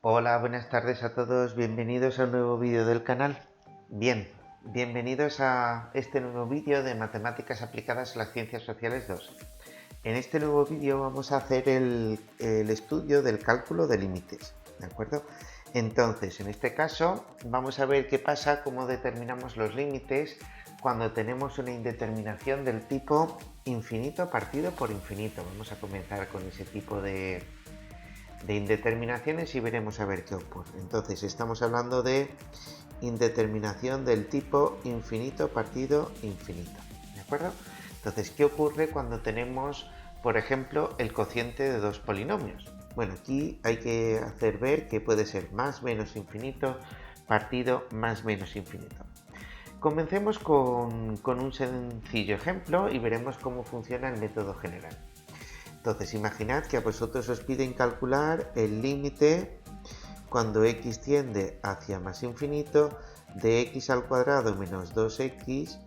Hola, buenas tardes a todos, bienvenidos a un nuevo vídeo del canal. Bien, bienvenidos a este nuevo vídeo de Matemáticas aplicadas a las Ciencias Sociales 2. En este nuevo vídeo vamos a hacer el estudio del cálculo de límites, ¿de acuerdo? Entonces, en este caso, vamos a ver qué pasa, cómo determinamos los límites cuando tenemos una indeterminación del tipo infinito partido por infinito. Vamos a comenzar con ese tipo de indeterminaciones y veremos a ver qué ocurre. Entonces estamos hablando de indeterminación del tipo infinito partido infinito, ¿de acuerdo? Entonces, ¿qué ocurre cuando tenemos, por ejemplo, el cociente de dos polinomios? Bueno, aquí hay que hacer ver que puede ser más menos infinito partido más menos infinito. Comencemos con un sencillo ejemplo y veremos cómo funciona el método general. Entonces, imaginad que a vosotros os piden calcular el límite cuando x tiende hacia más infinito de x al cuadrado menos 2x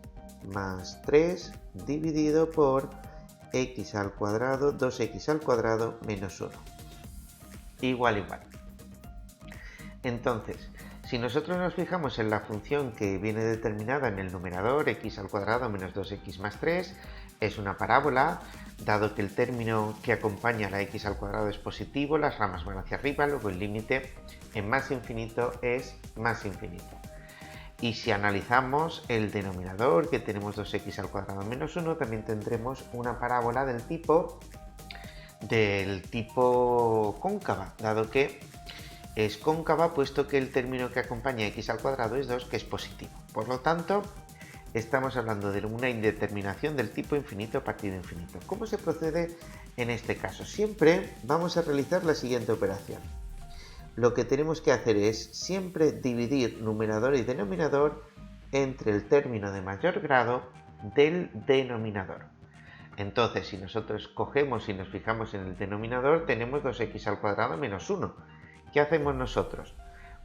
más 3 dividido por x al cuadrado 2x al cuadrado menos 1. Igual. Entonces, si nosotros nos fijamos en la función que viene determinada en el numerador, x al cuadrado menos 2x más 3, es una parábola, dado que el término que acompaña a la x al cuadrado es positivo, las ramas van hacia arriba, luego el límite en más infinito es más infinito. Y si analizamos el denominador, que tenemos 2x al cuadrado menos 1, también tendremos una parábola del tipo cóncava, dado que es cóncava puesto que el término que acompaña a x al cuadrado es 2, que es positivo. Por lo tanto, estamos hablando de una indeterminación del tipo infinito partido infinito. ¿Cómo se procede en este caso? Siempre vamos a realizar la siguiente operación. Lo que tenemos que hacer es siempre dividir numerador y denominador entre el término de mayor grado del denominador. Entonces, si nosotros cogemos y nos fijamos en el denominador, tenemos 2x al cuadrado menos 1. ¿Qué hacemos nosotros?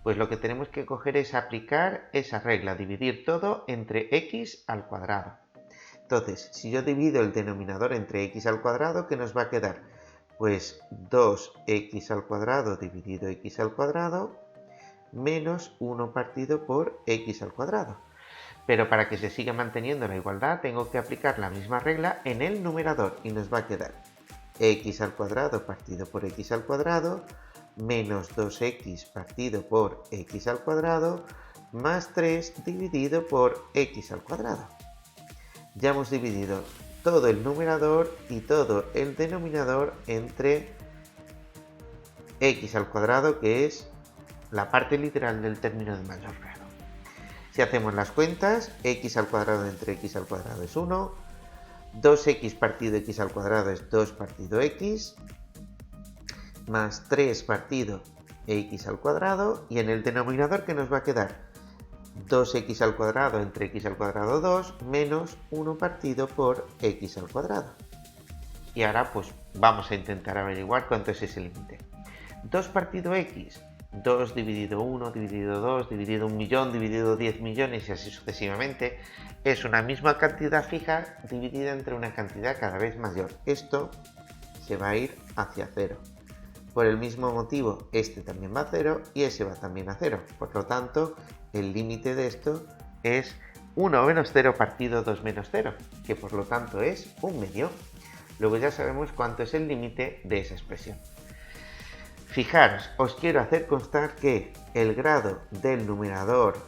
Pues lo que tenemos que coger es aplicar esa regla, dividir todo entre x al cuadrado. Entonces, si yo divido el denominador entre x al cuadrado, ¿qué nos va a quedar? Pues 2x al cuadrado dividido x al cuadrado menos 1 partido por x al cuadrado. Pero para que se siga manteniendo la igualdad tengo que aplicar la misma regla en el numerador y nos va a quedar x al cuadrado partido por x al cuadrado menos 2x partido por x al cuadrado más 3 dividido por x al cuadrado. Ya hemos dividido todo el numerador y todo el denominador entre x al cuadrado, que es la parte literal del término de mayor grado. Si hacemos las cuentas, x al cuadrado entre x al cuadrado es 1, 2x partido x al cuadrado es 2 partido x, más 3 partido x al cuadrado, y en el denominador, ¿qué nos va a quedar? 2x al cuadrado entre x al cuadrado 2 menos 1 partido por x al cuadrado. Y ahora pues vamos a intentar averiguar cuánto es ese límite. 2 partido x, 2 dividido 1, dividido 2, dividido 1.000.000, dividido 10 millones y así sucesivamente, es una misma cantidad fija dividida entre una cantidad cada vez mayor. Esto se va a ir hacia 0. Por el mismo motivo, este también va a 0 y ese va también a 0. Por lo tanto, el límite de esto es 1 menos 0 partido 2 menos 0, que por lo tanto es 1/2. Luego ya sabemos cuánto es el límite de esa expresión. Fijaros, os quiero hacer constar que el grado del numerador,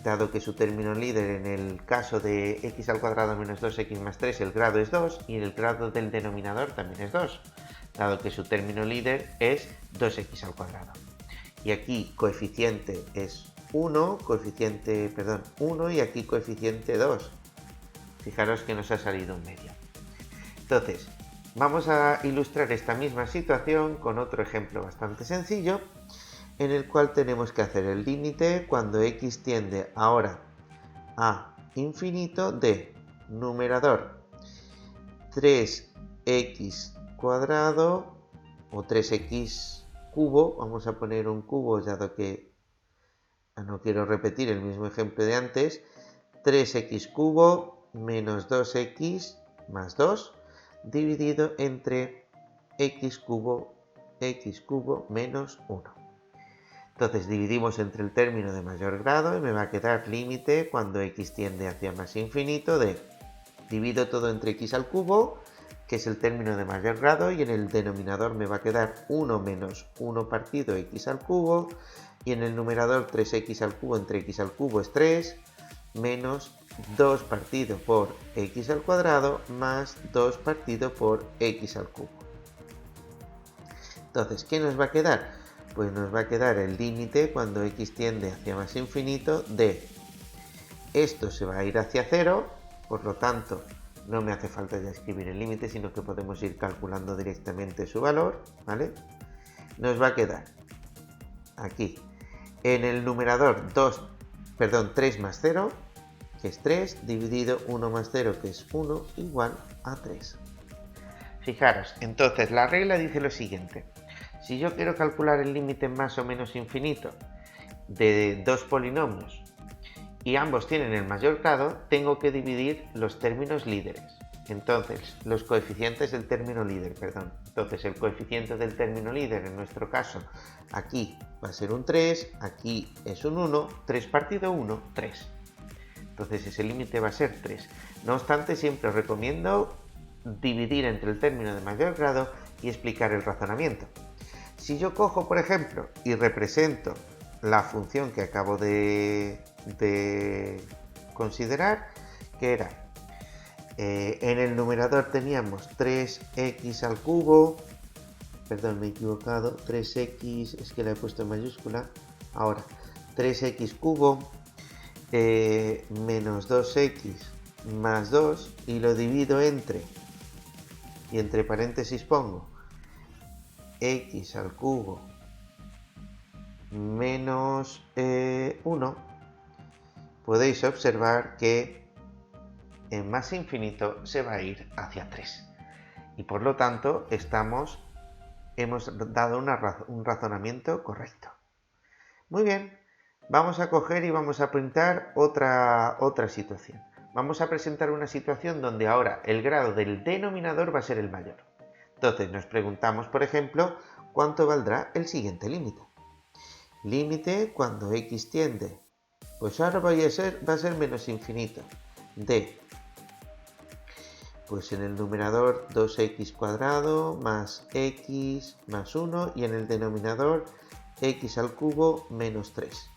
dado que su término líder en el caso de x al cuadrado menos 2x más 3, el grado es 2, y el grado del denominador también es 2, dado que su término líder es 2x al cuadrado. Y aquí coeficiente es 1, 1 y aquí coeficiente 2. Fijaros que nos ha salido un medio. Entonces, vamos a ilustrar esta misma situación con otro ejemplo bastante sencillo, en el cual tenemos que hacer el límite cuando x tiende ahora a infinito de numerador 3x cuadrado o 3x cubo, vamos a poner un cubo dado que no quiero repetir el mismo ejemplo de antes, 3x cubo menos 2x más 2 dividido entre x cubo menos 1. Entonces dividimos entre el término de mayor grado y me va a quedar límite cuando x tiende hacia más infinito de divido todo entre x al cubo, que es el término de mayor grado, y en el denominador me va a quedar 1 menos 1 partido x al cubo, y en el numerador 3x al cubo entre x al cubo es 3, menos 2 partido por x al cuadrado más 2 partido por x al cubo. Entonces, ¿qué nos va a quedar? Pues nos va a quedar el límite cuando x tiende hacia más infinito de esto se va a ir hacia 0, por lo tanto no me hace falta ya escribir el límite, sino que podemos ir calculando directamente su valor, ¿vale? Nos va a quedar aquí en el numerador 3 más 0, que es 3, dividido 1 más 0, que es 1, igual a 3. Fijaros, entonces la regla dice lo siguiente. Si yo quiero calcular el límite más o menos infinito de dos polinomios y ambos tienen el mayor grado, tengo que dividir los términos líderes. Entonces, los coeficientes del término líder, perdón. Entonces, el coeficiente del término líder, en nuestro caso, aquí va a ser un 3, aquí es un 1, 3 partido 1, 3. Entonces, ese límite va a ser 3. No obstante, siempre os recomiendo dividir entre el término de mayor grado y explicar el razonamiento. Si yo cojo, por ejemplo, y represento la función que acabo de considerar, que era en el numerador teníamos 3x al cubo, perdón, me he equivocado, 3x, es que la he puesto en mayúscula, ahora 3x cubo menos 2x más 2 y lo divido entre, y entre paréntesis pongo x al cubo menos 1, podéis observar que en más infinito se va a ir hacia 3. Y por lo tanto hemos dado un razonamiento correcto. Muy bien, vamos a coger y vamos a pintar otra situación. Vamos a presentar una situación donde ahora el grado del denominador va a ser el mayor. Entonces nos preguntamos, por ejemplo, ¿cuánto valdrá el siguiente límite? Límite cuando x tiende, pues ahora va a ser menos infinito, de, pues en el numerador 2x cuadrado más x más 1 y en el denominador x al cubo menos 3.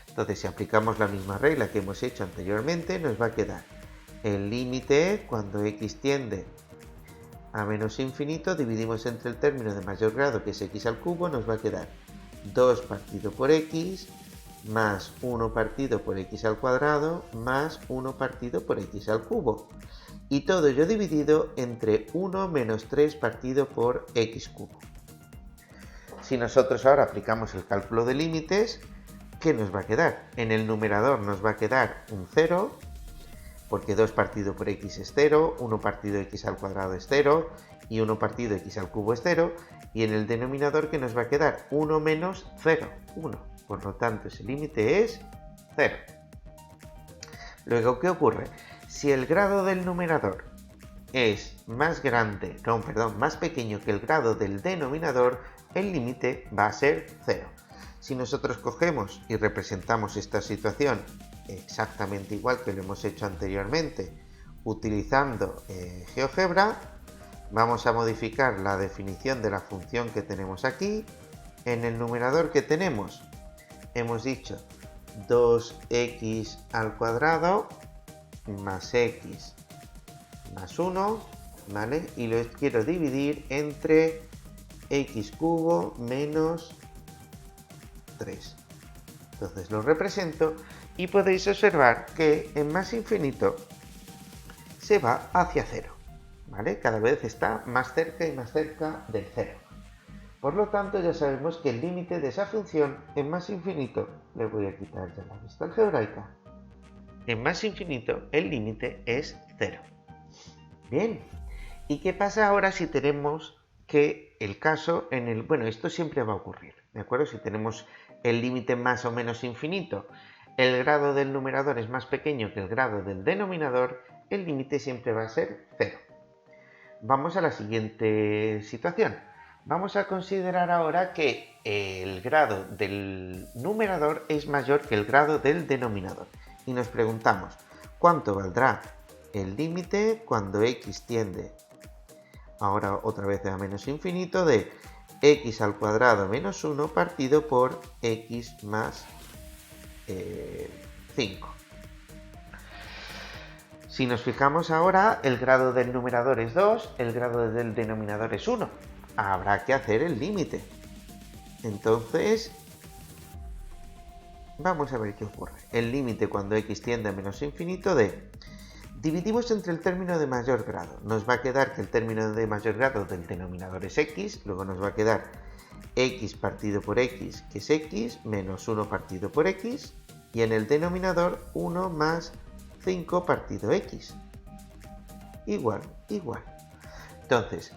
Entonces, si aplicamos la misma regla que hemos hecho anteriormente, nos va a quedar el límite cuando x tiende a menos infinito, dividimos entre el término de mayor grado, que es x al cubo, nos va a quedar 2 partido por x más 1 partido por x al cuadrado más 1 partido por x al cubo. Y todo ello dividido entre 1 menos 3 partido por x cubo. Si nosotros ahora aplicamos el cálculo de límites, ¿qué nos va a quedar? En el numerador nos va a quedar un 0, porque 2 partido por x es 0, 1 partido x al cuadrado es 0 y 1 partido x al cubo es 0, y en el denominador que nos va a quedar 1 menos 0, 1. Por lo tanto, ese límite es 0. Luego, ¿qué ocurre? Si el grado del numerador es más pequeño que el grado del denominador, el límite va a ser 0. Si nosotros cogemos y representamos esta situación exactamente igual que lo hemos hecho anteriormente, utilizando GeoGebra, vamos a modificar la definición de la función que tenemos aquí. En el numerador que tenemos, hemos dicho 2x al cuadrado más x más 1, ¿vale? Y lo quiero dividir entre x cubo menos 3. Entonces lo represento y podéis observar que en más infinito se va hacia 0, ¿vale? Cada vez está más cerca y más cerca del 0. Por lo tanto, ya sabemos que el límite de esa función en más infinito, le voy a quitar ya la vista algebraica, en más infinito el límite es 0. Bien, ¿y qué pasa ahora si tenemos que el caso en el... Bueno, esto siempre va a ocurrir, ¿de acuerdo? Si tenemos el límite más o menos infinito, el grado del numerador es más pequeño que el grado del denominador, el límite siempre va a ser 0. Vamos a la siguiente situación. Vamos a considerar ahora que el grado del numerador es mayor que el grado del denominador. Y nos preguntamos, ¿cuánto valdrá el límite cuando x tiende, ahora otra vez a menos infinito, de x al cuadrado menos 1 partido por x más 5? Si nos fijamos ahora, el grado del numerador es 2, el grado del denominador es 1. Habrá que hacer el límite. Entonces, vamos a ver qué ocurre. El límite cuando x tiende a menos infinito de... Dividimos entre el término de mayor grado. Nos va a quedar que el término de mayor grado del denominador es x, luego nos va a quedar x partido por x, que es x, menos 1 partido por x, y en el denominador 1 más 5 partido x. Igual. Entonces,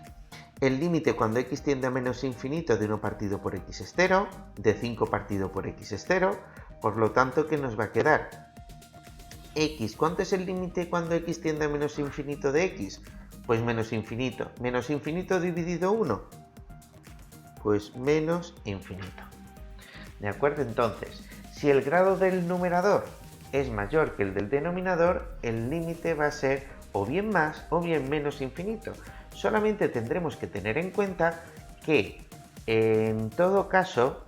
el límite cuando x tiende a menos infinito de 1 partido por x es 0, de 5 partido por x es 0, por lo tanto, ¿qué nos va a quedar? X, ¿cuánto es el límite cuando x tiende a menos infinito de x? Pues menos infinito. ¿Menos infinito dividido 1? Pues menos infinito. ¿De acuerdo? Entonces, si el grado del numerador es mayor que el del denominador, el límite va a ser o bien más o bien menos infinito. Solamente tendremos que tener en cuenta que en todo caso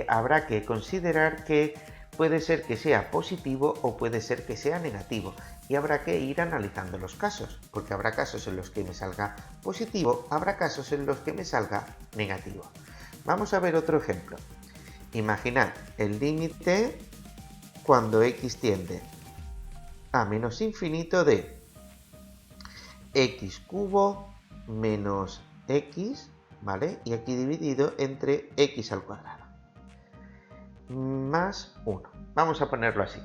habrá que considerar que puede ser que sea positivo o puede ser que sea negativo, y habrá que ir analizando los casos, porque habrá casos en los que me salga positivo, habrá casos en los que me salga negativo. Vamos a ver otro ejemplo. Imaginad el límite cuando x tiende a menos infinito de x cubo menos x, ¿vale? Y aquí dividido entre x al cuadrado más 1. Vamos a ponerlo así.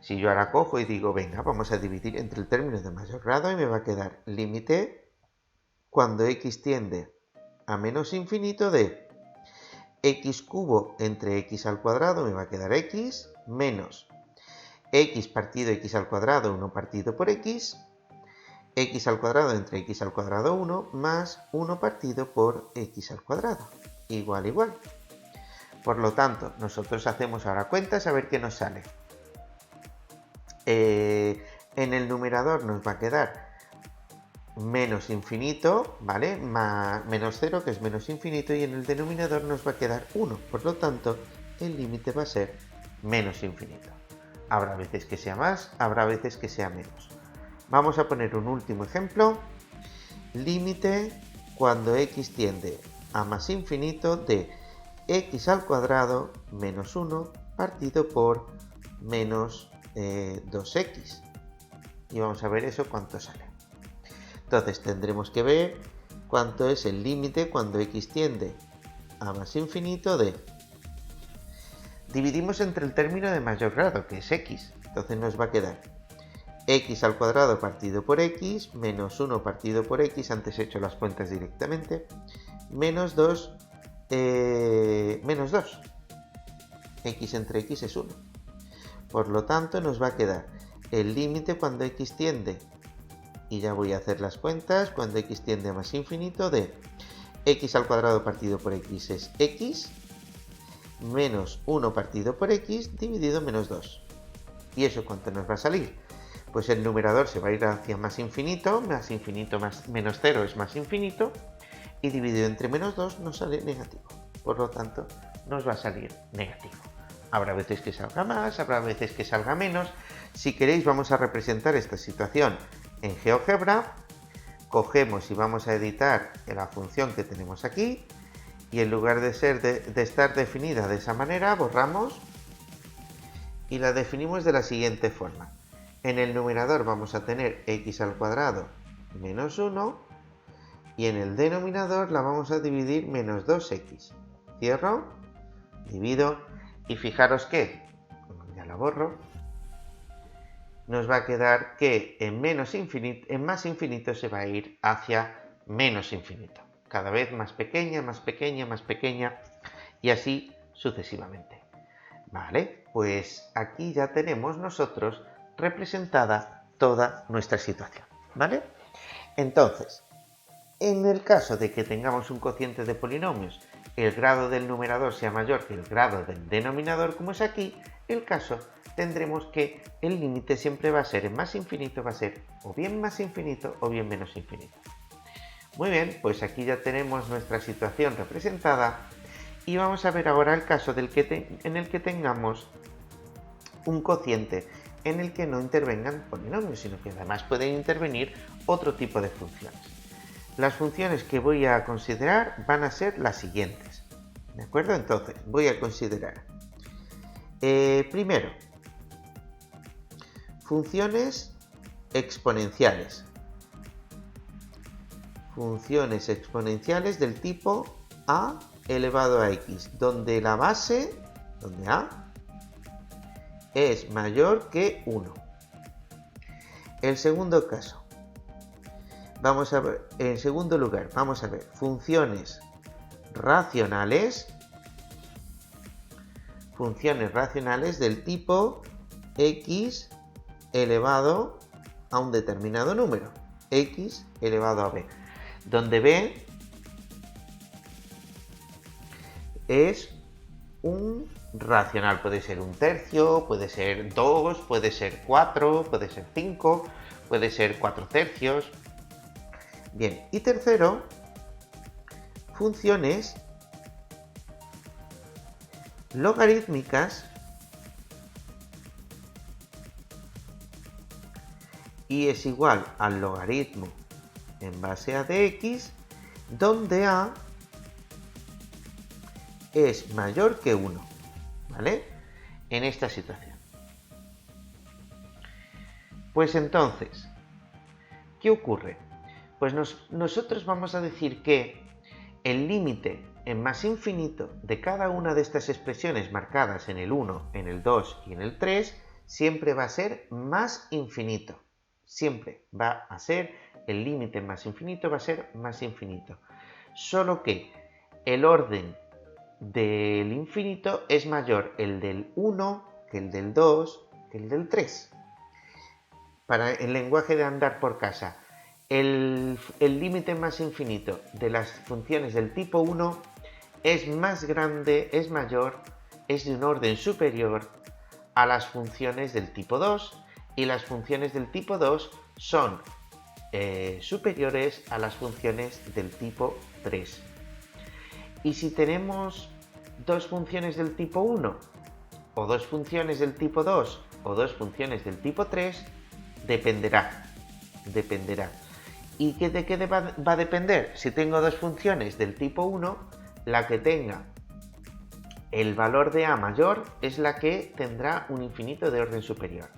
Si yo ahora cojo y digo, venga, vamos a dividir entre el término de mayor grado, y me va a quedar límite cuando x tiende a menos infinito de x cubo entre x al cuadrado, me va a quedar x, menos x partido x al cuadrado, 1 partido por x al cuadrado entre x al cuadrado 1, más 1 partido por x al cuadrado. Igual. Por lo tanto, nosotros hacemos ahora cuentas a ver qué nos sale. En el numerador nos va a quedar menos infinito, ¿vale? Menos 0, que es menos infinito, y en el denominador nos va a quedar 1. Por lo tanto, el límite va a ser menos infinito. Habrá veces que sea más, habrá veces que sea menos. Vamos a poner un último ejemplo. Límite cuando x tiende a más infinito de x al cuadrado menos 1 partido por menos 2x. Y vamos a ver eso cuánto sale. Entonces tendremos que ver cuánto es el límite cuando x tiende a más infinito de... Dividimos entre el término de mayor grado, que es x. Entonces nos va a quedar x al cuadrado partido por x, menos 1 partido por x, antes he hecho las cuentas directamente, menos 2, x entre x es 1. Por lo tanto, nos va a quedar el límite cuando x tiende, y ya voy a hacer las cuentas, cuando x tiende a más infinito de x al cuadrado partido por x es x, menos 1 partido por x dividido menos 2. ¿Y eso cuánto nos va a salir? Pues el numerador se va a ir hacia más infinito más menos 0 es más infinito, y dividido entre menos 2 nos sale negativo. Por lo tanto, nos va a salir negativo. Habrá veces que salga más, habrá veces que salga menos. Si queréis, vamos a representar esta situación en GeoGebra. Cogemos y vamos a editar la función que tenemos aquí, y en lugar de estar definida de esa manera, borramos y la definimos de la siguiente forma. En el numerador vamos a tener x al cuadrado menos 1, y en el denominador la vamos a dividir menos 2x. Cierro, divido, y fijaros que, ya la borro, nos va a quedar que en más infinito se va a ir hacia menos infinito. Cada vez más pequeña, más pequeña, más pequeña, y así sucesivamente. Vale, pues aquí ya tenemos nosotros representada toda nuestra situación, ¿vale? Entonces, En el caso de que tengamos un cociente de polinomios, el grado del numerador sea mayor que el grado del denominador, como es aquí el caso, tendremos que el límite siempre va a ser en más infinito, va a ser o bien más infinito o bien menos infinito. Muy bien, pues aquí ya tenemos nuestra situación representada y vamos a ver ahora el caso en el que tengamos un cociente en el que no intervengan polinomios, sino que además pueden intervenir otro tipo de funciones. Las funciones que voy a considerar van a ser las siguientes. ¿De acuerdo? Entonces, voy a considerar primero, funciones exponenciales. Funciones exponenciales del tipo a elevado a x, donde la base, donde a, es mayor que 1. El segundo caso, vamos a ver, en segundo lugar, vamos a ver funciones racionales del tipo x elevado a un determinado número, x elevado a b, donde b es un racional, puede ser un tercio, puede ser 2, puede ser 4, puede ser 5, puede ser 4 tercios. Bien, y tercero, funciones logarítmicas y es igual al logaritmo en base a de x, donde a es mayor que 1, ¿vale? En esta situación. Pues entonces, ¿qué ocurre? Pues nosotros vamos a decir que el límite en más infinito de cada una de estas expresiones marcadas en el 1, en el 2 y en el 3 siempre va a ser más infinito. Siempre va a ser el límite más infinito, va a ser más infinito. Solo que el orden del infinito es mayor el del 1 que el del 2 que el del 3. Para el lenguaje de andar por casa, el límite más infinito de las funciones del tipo 1 es más grande, es mayor, es de un orden superior a las funciones del tipo 2 y las funciones del tipo 2 son superiores a las funciones del tipo 3. Y si tenemos dos funciones del tipo 1 o dos funciones del tipo 2 o dos funciones del tipo 3, dependerá. ¿Y de qué va a depender? Si tengo dos funciones del tipo 1, la que tenga el valor de a mayor es la que tendrá un infinito de orden superior.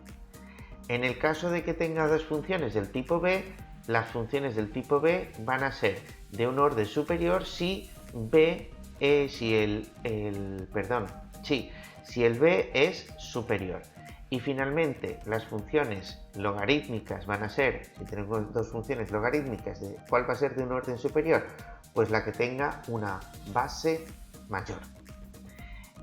En el caso de que tenga dos funciones del tipo b, las funciones del tipo b van a ser de un orden superior si b si el b es superior. Y finalmente, las funciones logarítmicas van a ser, si tenemos dos funciones logarítmicas, ¿cuál va a ser de un orden superior? Pues la que tenga una base mayor.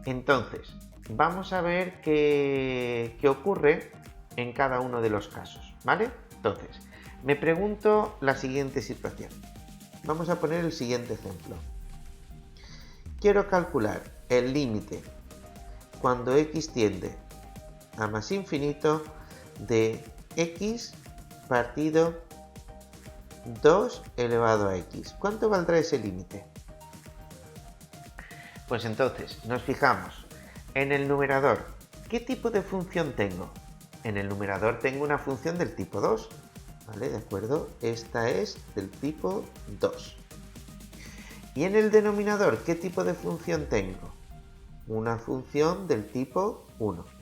Entonces, vamos a ver qué ocurre en cada uno de los casos, ¿vale? Entonces, me pregunto la siguiente situación. Vamos a poner el siguiente ejemplo. Quiero calcular el límite cuando x tiende a más infinito de x partido 2 elevado a x. ¿Cuánto valdrá ese límite? Pues entonces nos fijamos en el numerador. ¿Qué tipo de función tengo? En el numerador tengo una función del tipo 2, ¿vale? ¿De acuerdo? Esta es del tipo 2. Y en el denominador, ¿qué tipo de función tengo? Una función del tipo 1.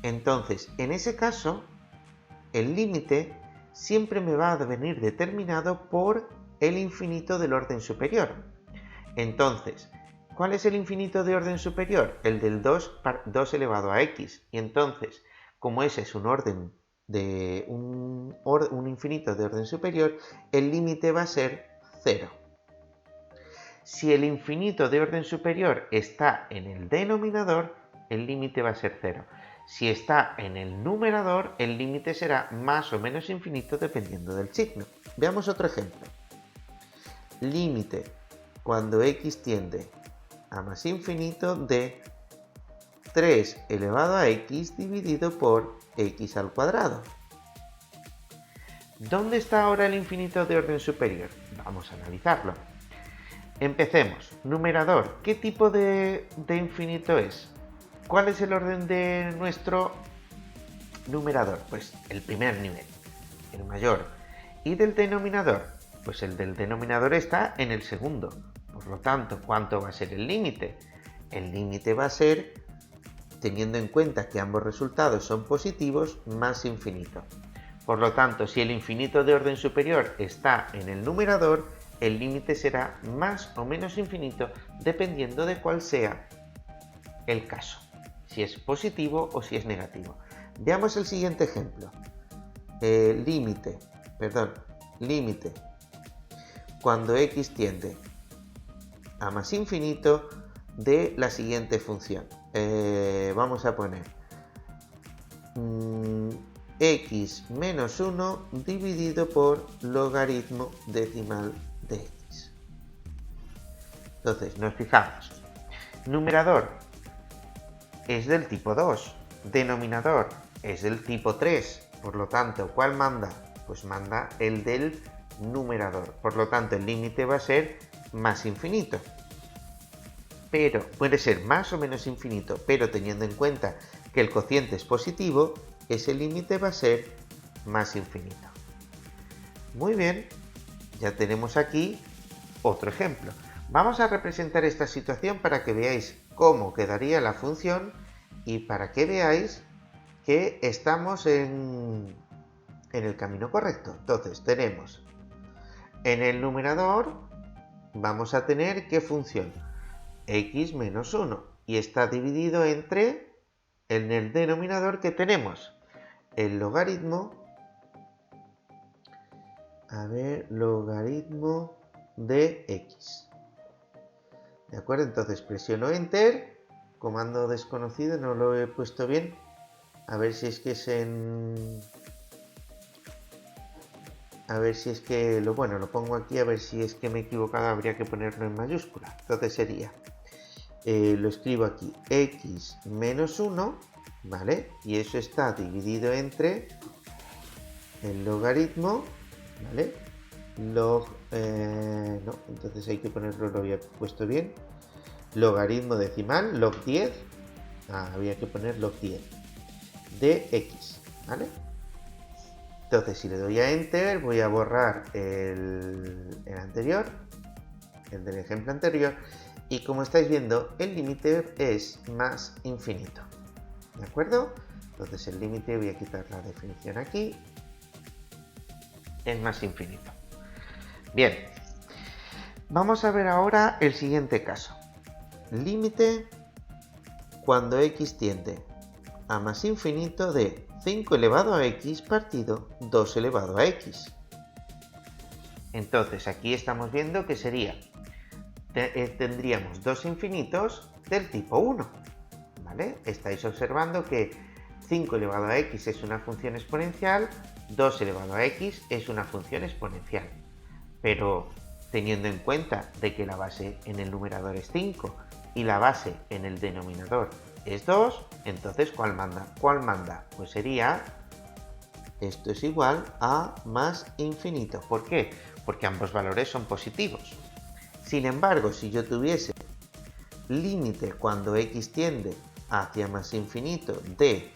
Entonces, en ese caso, el límite siempre me va a venir determinado por el infinito del orden superior. Entonces, ¿cuál es el infinito de orden superior? El del 2 elevado a x. Y entonces, como ese es un orden de un infinito de orden superior, el límite va a ser 0. Si el infinito de orden superior está en el denominador, el límite va a ser 0. Si está en el numerador, el límite será más o menos infinito dependiendo del signo. Veamos otro ejemplo. límite cuando x tiende a más infinito de 3 elevado a x dividido por x al cuadrado. ¿Dónde está ahora el infinito de orden superior? Vamos a analizarlo. Empecemos. Numerador. ¿Qué tipo de infinito es? ¿Cuál es el orden de nuestro numerador? Pues el primer nivel, el mayor. ¿Y del denominador? Pues el del denominador está en el segundo. Por lo tanto, ¿cuánto va a ser el límite? El límite va a ser, teniendo en cuenta que ambos resultados son positivos, más infinito. Por lo tanto, si el infinito de orden superior está en el numerador, el límite será más o menos infinito dependiendo de cuál sea el caso, si es positivo o si es negativo. Veamos el siguiente ejemplo. Límite cuando x tiende a más infinito de la siguiente función. Vamos a poner x menos 1 dividido por logaritmo decimal de x. Entonces, nos fijamos. Numerador es del tipo 2. Denominador es del tipo 3. Por lo tanto, ¿cuál manda? Pues manda el del numerador. Por lo tanto, el límite va a ser más infinito. Pero puede ser más o menos infinito, pero teniendo en cuenta que el cociente es positivo, ese límite va a ser más infinito. Muy bien, ya tenemos aquí otro ejemplo. Vamos a representar esta situación para que veáis cómo quedaría la función y para que veáis que estamos en el camino correcto. Entonces tenemos en el numerador, vamos a tener ¿qué función? X menos 1 y está dividido entre, en el denominador que tenemos el logaritmo, logaritmo de x. ¿De acuerdo? Entonces presiono Enter, comando desconocido, no lo he puesto bien, a ver si es que es en... A ver si es que lo pongo aquí, a ver si es que me he equivocado, habría que ponerlo en mayúscula. Entonces sería, lo escribo aquí, x menos 1, ¿vale? Y eso está dividido entre el logaritmo, ¿vale? No, entonces hay que ponerlo, lo había puesto bien. Logaritmo decimal, log 10, había que poner log 10 de x, ¿vale? Entonces, si le doy a Enter, voy a borrar el anterior, el del ejemplo anterior, y como estáis viendo, el límite es más infinito. ¿De acuerdo? Entonces, el límite, voy a quitar la definición aquí, es más infinito. Bien, vamos a ver ahora el siguiente caso. Límite cuando x tiende a más infinito de 5 elevado a x partido 2 elevado a x. Entonces aquí estamos viendo que sería, tendríamos dos infinitos del tipo 1, ¿vale? Estáis observando que 5 elevado a x es una función exponencial, 2 elevado a x es una función exponencial. Pero teniendo en cuenta de que la base en el numerador es 5 y la base en el denominador es 2, entonces ¿cuál manda? ¿Cuál manda? Pues sería, esto es igual a más infinito. ¿Por qué? Porque ambos valores son positivos. Sin embargo, si yo tuviese límite cuando x tiende hacia más infinito de,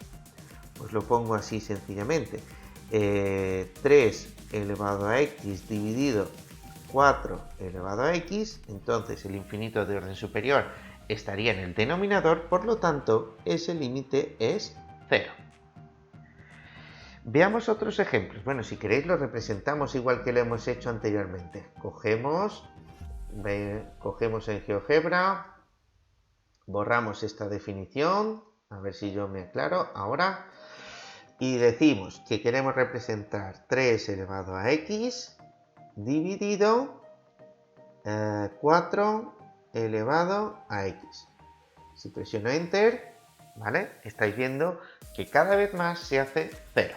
pues lo pongo así sencillamente, 3 elevado a x dividido 4 elevado a x, entonces el infinito de orden superior estaría en el denominador, por lo tanto, ese límite es 0. Veamos otros ejemplos. Bueno, si queréis lo representamos igual que lo hemos hecho anteriormente. Cogemos en GeoGebra, borramos esta definición, a ver si yo me aclaro ahora, y decimos que queremos representar 3 elevado a x dividido 4 elevado a x. Si presiono Enter, ¿vale? Estáis viendo que cada vez más se hace 0.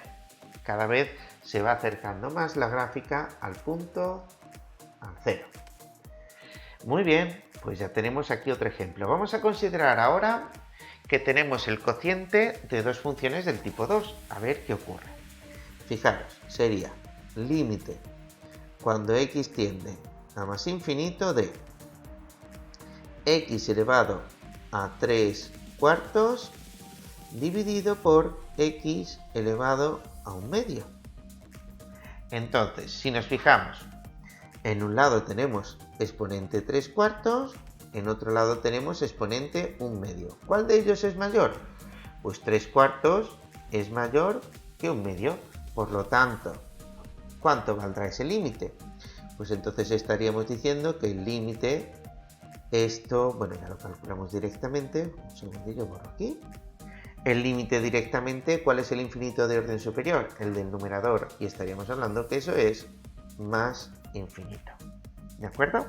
Cada vez se va acercando más la gráfica al punto, al 0. Muy bien, pues ya tenemos aquí otro ejemplo. Vamos a considerar ahora que tenemos el cociente de dos funciones del tipo 2. A ver qué ocurre. Fijaros, sería límite cuando x tiende a más infinito de x elevado a 3 cuartos dividido por x elevado a un medio. Entonces, si nos fijamos, en un lado tenemos exponente 3 cuartos, en otro lado tenemos exponente 1 medio. ¿Cuál de ellos es mayor? Pues 3 cuartos es mayor que 1 medio. Por lo tanto, ¿cuánto valdrá ese límite? Pues entonces estaríamos diciendo que el límite, esto, bueno, ya lo calculamos directamente. Un segundillo, borro aquí. El límite directamente, ¿cuál es el infinito de orden superior? El del numerador. Y estaríamos hablando que eso es más infinito. ¿De acuerdo?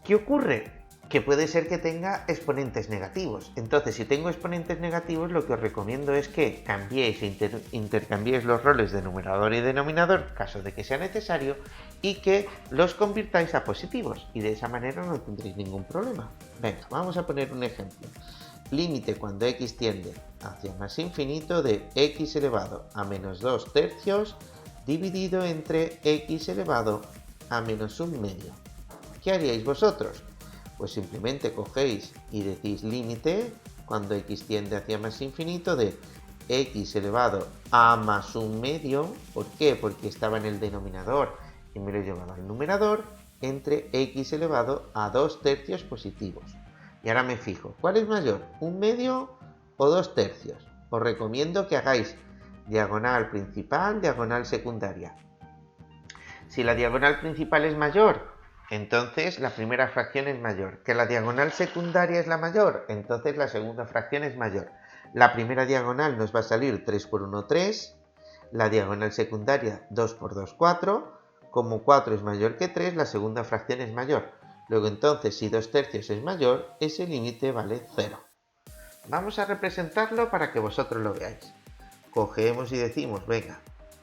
¿Qué ocurre? Que puede ser que tenga exponentes negativos. Entonces, si tengo exponentes negativos, lo que os recomiendo es que cambiéis e intercambiéis los roles de numerador y denominador, caso de que sea necesario, y que los convirtáis a positivos. Y de esa manera no tendréis ningún problema. Venga, vamos a poner un ejemplo. Límite cuando x tiende hacia más infinito de x elevado a menos 2 tercios dividido entre x elevado a menos 1 medio. ¿Qué haríais vosotros? Pues simplemente cogéis y decís límite cuando x tiende hacia más infinito de x elevado a más 1 medio. ¿Por qué? Porque estaba en el denominador y me lo he llevado al numerador, entre x elevado a 2 tercios positivos. Y ahora me fijo, ¿cuál es mayor? ¿1 medio o 2 tercios? Os recomiendo que hagáis diagonal principal, diagonal secundaria. Si la diagonal principal es mayor, entonces la primera fracción es mayor. Que la diagonal secundaria es la mayor, entonces la segunda fracción es mayor. La primera diagonal nos va a salir 3 por 1, 3. La diagonal secundaria 2 por 2, 4. Como 4 es mayor que 3, la segunda fracción es mayor. Luego entonces, si 2 tercios es mayor, ese límite vale 0. Vamos a representarlo para que vosotros lo veáis. Cogemos y decimos, venga,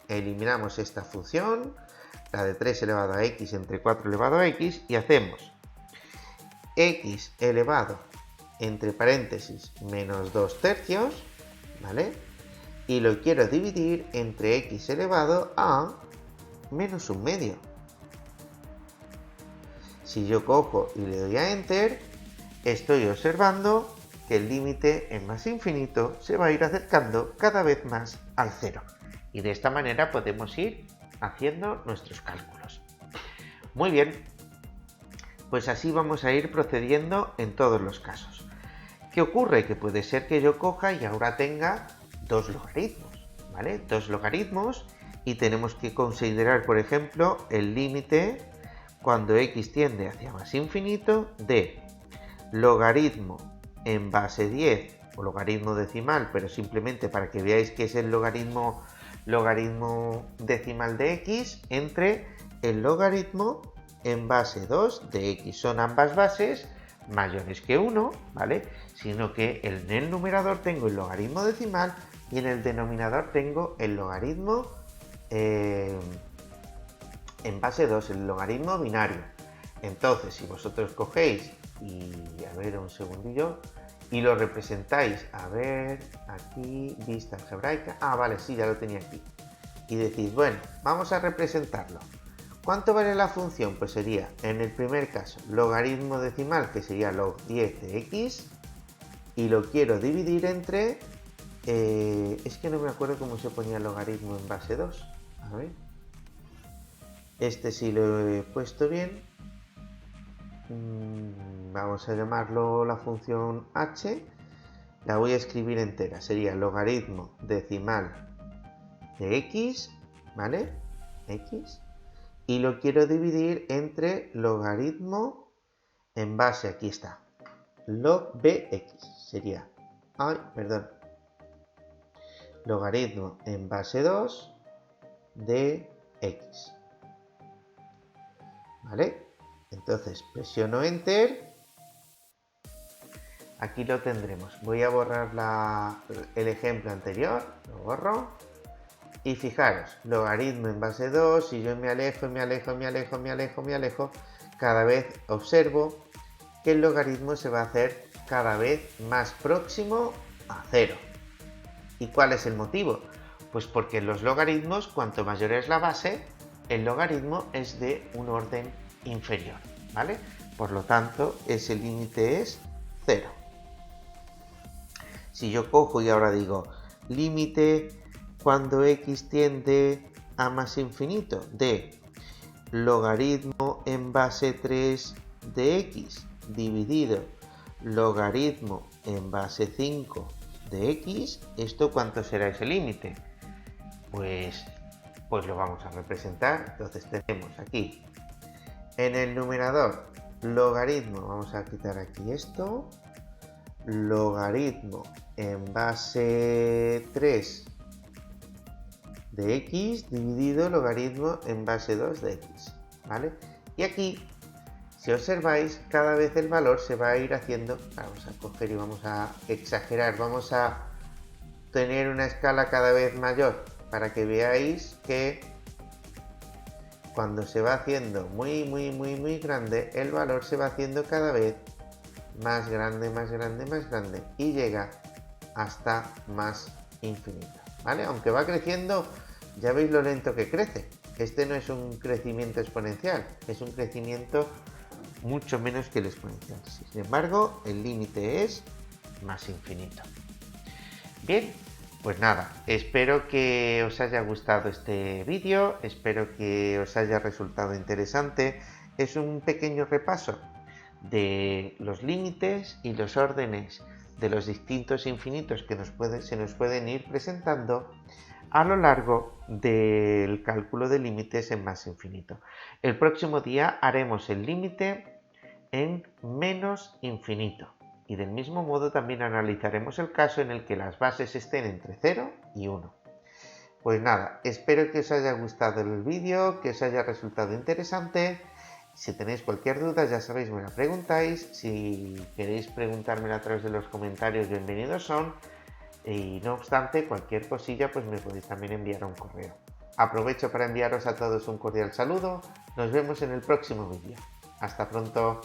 eliminamos esta función, la de 3 elevado a x entre 4 elevado a x, y hacemos x elevado entre paréntesis menos 2 tercios, ¿vale? Y lo quiero dividir entre x elevado a menos 1 medio. Si yo cojo y le doy a Enter, estoy observando que el límite en más infinito se va a ir acercando cada vez más al 0. Y de esta manera podemos ir haciendo nuestros cálculos. Muy bien, pues así vamos a ir procediendo en todos los casos. ¿Qué ocurre? Que puede ser que yo coja y ahora tenga dos logaritmos, ¿vale? Dos logaritmos, y tenemos que considerar, por ejemplo, el límite cuando x tiende hacia más infinito de logaritmo en base 10 o logaritmo decimal, pero simplemente para que veáis que es el logaritmo decimal de x entre el logaritmo en base 2 de x. Son ambas bases mayores que 1, ¿vale? Sino que en el numerador tengo el logaritmo decimal y en el denominador tengo el logaritmo en base 2, el logaritmo binario. Entonces, si vosotros cogéis y, a ver, un segundillo, y lo representáis, a ver, aquí, vista algebraica, vale, sí, ya lo tenía aquí, y decís, bueno, vamos a representarlo. ¿Cuánto vale la función? Pues sería, en el primer caso, logaritmo decimal, que sería log 10 de x, y lo quiero dividir entre, es que no me acuerdo cómo se ponía el logaritmo en base 2, a ver, este sí lo he puesto bien. Vamos a llamarlo la función h, la voy a escribir entera, sería logaritmo decimal de x, ¿vale? X, y lo quiero dividir entre logaritmo en base, aquí está, log bx, sería, logaritmo en base 2 de x, ¿vale? Entonces presiono Enter, aquí lo tendremos. Voy a borrar el ejemplo anterior, lo borro, y fijaros, logaritmo en base 2, si yo me alejo, me alejo, me alejo, me alejo, me alejo, cada vez observo que el logaritmo se va a hacer cada vez más próximo a 0. ¿Y cuál es el motivo? Pues porque en los logaritmos, cuanto mayor es la base, el logaritmo es de un orden inferior, ¿vale? Por lo tanto, ese límite es 0. Si yo cojo y ahora digo límite cuando x tiende a más infinito de logaritmo en base 3 de x dividido logaritmo en base 5 de x, ¿esto cuánto será ese límite? Pues lo vamos a representar. Entonces tenemos aquí en el numerador logaritmo, vamos a quitar aquí esto, logaritmo en base 3 de x dividido logaritmo en base 2 de x, ¿vale? Y aquí, si observáis, cada vez el valor se va a ir haciendo, vamos a coger y vamos a exagerar, vamos a tener una escala cada vez mayor para que veáis que cuando se va haciendo muy grande, el valor se va haciendo cada vez más grande y llega hasta más infinito, ¿vale? Aunque va creciendo, ya veis lo lento que crece. Este no es un crecimiento exponencial, es un crecimiento mucho menos que el exponencial. Sin embargo, el límite es más infinito. Bien, pues nada, espero que os haya gustado este vídeo, espero que os haya resultado interesante. Es un pequeño repaso de los límites y los órdenes de los distintos infinitos que se nos pueden ir presentando a lo largo del cálculo de límites en más infinito. El próximo día haremos el límite en menos infinito. Y del mismo modo también analizaremos el caso en el que las bases estén entre 0 y 1. Pues nada, espero que os haya gustado el vídeo, que os haya resultado interesante. Si tenéis cualquier duda, ya sabéis, me la preguntáis. Si queréis preguntármela a través de los comentarios, bienvenidos son. Y no obstante, cualquier cosilla, pues me podéis también enviar un correo. Aprovecho para enviaros a todos un cordial saludo. Nos vemos en el próximo vídeo. Hasta pronto.